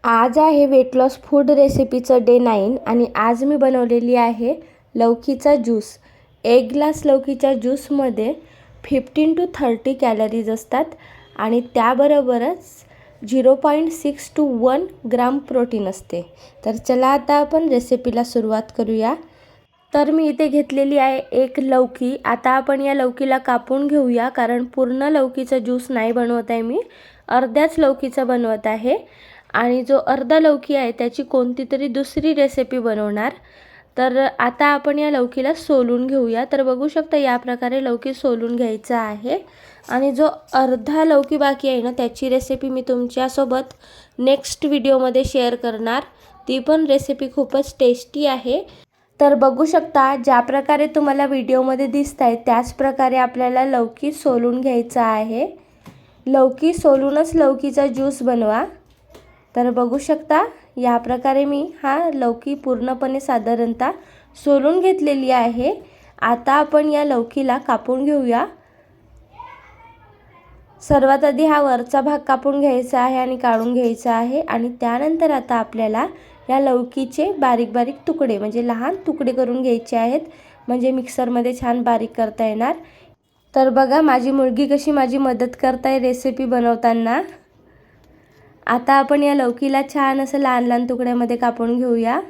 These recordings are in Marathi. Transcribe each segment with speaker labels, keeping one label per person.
Speaker 1: आज आहे वेट लॉस फूड रेसिपीचं डे 9 आणि आज मी बनवलेली आहे लौकीचा ज्यूस। एक ग्लास लौकीच्या ज्यूसमध्ये 15 to 30 कॅलरीज असतात आणि त्याबरोबरच 0.6 to 1 ग्राम प्रोटीन असते। तर चला आता आपण रेसिपीला सुरुवात करूया। तर मी इथे घेतलेली आहे एक लौकी। आता आपण या लौकीला कापून घेऊया, कारण पूर्ण लौकीचा ज्यूस नाही बनवत आहे मी, अर्ध्याच लौकीचा बनवत आहे आणि जो अर्धा लौकी आहे त्याची कोणती तरी दुसरी रेसिपी बनवणार। तर आता आपण या लौकीला सोलून घेऊया। तर बघू शकता या प्रकारे लौकी सोलून घ्यायचा आहे आणि जो अर्धा लौकी बाकी आहे ना त्याची रेसिपी मी तुमच्यासोबत नेक्स्ट व्हिडिओमध्ये शेअर करणार। ती पण रेसिपी खूपच टेस्टी आहे। तर बघू शकता ज्या प्रकारे तुम्हाला व्हिडिओमध्ये दिसतंय त्याच प्रकारे आपल्याला लौकी सोलून घ्यायचा आहे। लौकी सोलूनच लौकीचा ज्यूस बनवा। तर बघू शकता या प्रकारे मी हा लौकी पूर्णपणे साधारणतः सोलून घेतलेली आहे। आता आपण या लौकीला कापून घेऊया। सर्वात आधी हा वरचा भाग कापून घ्यायचा आहे आणि काढून घ्यायचा आहे आणि त्यानंतर आता आपल्याला या लौकीचे बारीक बारीक तुकडे म्हणजे लहान तुकडे करून घ्यायचे आहेत, म्हणजे मिक्सरमध्ये छान बारीक करता येणार। तर बघा माझी मुलगी कशी माझी मदत करते रेसिपी बनवताना। आता आपण या लौकीला छान असं लहान लहान तुकड्यामध्ये कापून घेऊया।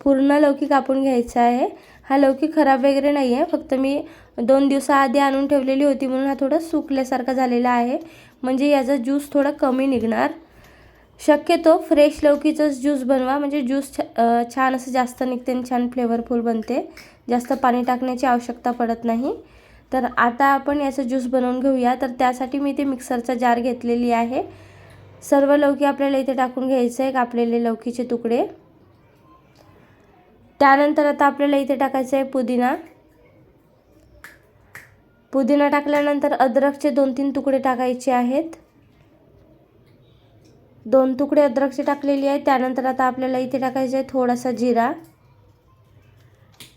Speaker 1: पूर्ण लौकी कापून घ्यायचा आहे। हा लौकी खराब वगैरे नाही आहे, फक्त मी 2 दिवसाआधी आणून ठेवलेली होती म्हणून हा थोडा सुकल्यासारखा झालेला आहे, म्हणजे याचा ज्यूस थोडा कमी निघणार। शक्यतो फ्रेश लौकीचाच ज्यूस बनवा, म्हणजे ज्यूस छान असं जास्त निघते आणि छान फ्लेवरफुल बनते, जास्त पाणी टाकण्याची आवश्यकता पडत नाही। तर आता आपण याचा ज्यूस बनवून घेऊया। तर त्यासाठी मी इथे मिक्सरचा जार घेतलेली आहे। सर्व लौकी आपल्याला इथे टाकून घ्यायचे आहे, कापलेले लौकीचे तुकडे। त्यानंतर आता आपल्याला इथे टाकायचा आहे पुदिना। पुदिना टाकल्यानंतर अद्रकचे 2-3 तुकडे टाकायचे आहेत। 2 तुकडे अद्रकचे टाकलेले आहेत। त्यानंतर आता आपल्याला इथे टाकायचा आहे थोडासा जिरा।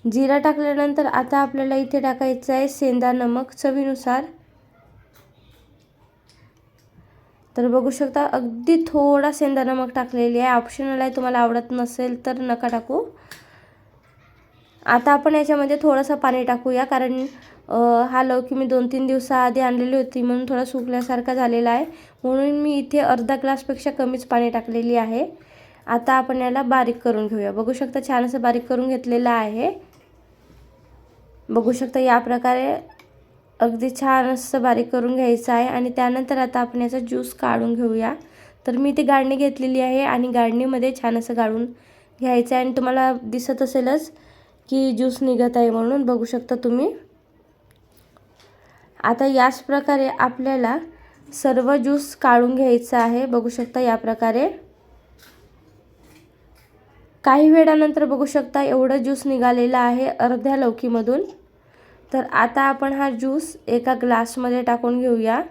Speaker 1: जिरा टाकल्यानंतर आता आपल्याला इथे टाकायचा आहे सेंधा नमक चवीनुसार। तर बघू शकता अगदी थोडा सेंधा नमक टाकलेली आहे, ऑप्शनल आहे, तुम्हाला आवडत नसेल तर नका टाकू। आता आपण याच्यामध्ये थोडंसं पाणी टाकूया, कारण हा लौकी मी 2-3 दिवसाआधी आणलेली होती म्हणून थोडा सुकल्यासारखा झालेला आहे, म्हणून मी इथे अर्धा ग्लासपेक्षा कमीच पाणी टाकलेली आहे। आता आपण याला बारीक करून घेऊया। बघू शकता छान असं बारीक करून घेतलेलं आहे। बघू शकता या प्रकारे अगदी छान असं बारीक करून घ्यायचं आहे आणि त्यानंतर आता आपण याचा ज्यूस काढून घेऊया। तर मी इथे गाळणी घेतलेली आहे आणि गाळणीमध्ये छान असं गाळून घ्यायचं आहे आणि तुम्हाला दिसत असेलच की ज्यूस निघत आहे म्हणून, बघू शकता तुम्ही। आता याच प्रकारे आपल्याला सर्व ज्यूस काढून घ्यायचा आहे। बघू शकता या प्रकारे काही वेळानंतर बघू शकता एवढा ज्यूस निघालेला आहे अर्ध्या लौकीमधून। तर आता आपण हा ज्यूस एका ग्लासमध्ये टाकून घेऊया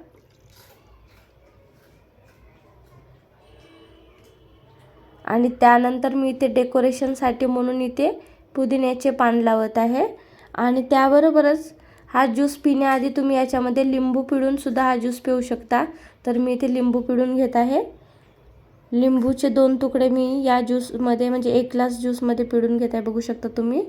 Speaker 1: आणि त्यानंतर मी इथे डेकोरेशनसाठी म्हणून इथे पुदिन्याचे पान लावत आहे आणि त्याबरोबरच हा ज्यूस पिण्याआधी तुम्ही याच्यामध्ये लिंबू पिळून सुद्धा हा ज्यूस पिऊ शकता। तर मी इथे लिंबू पिळून घेत आहे। लिंबूचे 2 तुकडे मी या ज्यूसमध्ये म्हणजे 1 ग्लास ज्यूसमध्ये पिळून घेत आहे, बघू शकता तुम्ही।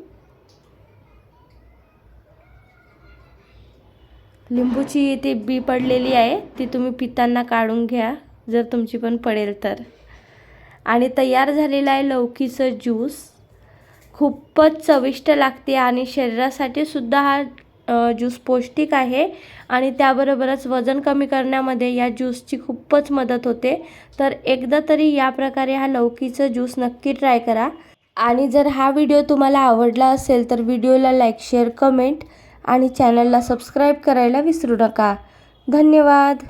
Speaker 1: लिंबूची इथे बी पडलेली आहे, ती तुम्ही पिताना काढून घ्या जर तुमची पण पडेल तर। आणि तयार झालेला आहे लौकीचा ज्यूस। खूपच चविष्ट लागते आणि शरीरासाठी सुद्धा हा ज्यूस पौष्टिक आहे आणि त्याबरोबरच वजन कमी करण्यामध्ये या ज्यूसची खूपच मदत होते। तर एकदा तरी या प्रकारे हा लौकीचा ज्यूस नक्की ट्राय करा आणि जर हा व्हिडिओ तुम्हाला आवडला असेल तर व्हिडिओला लाईक, शेअर, कमेंट आणि चॅनलला सबस्क्राईब करायला विसरू नका। धन्यवाद।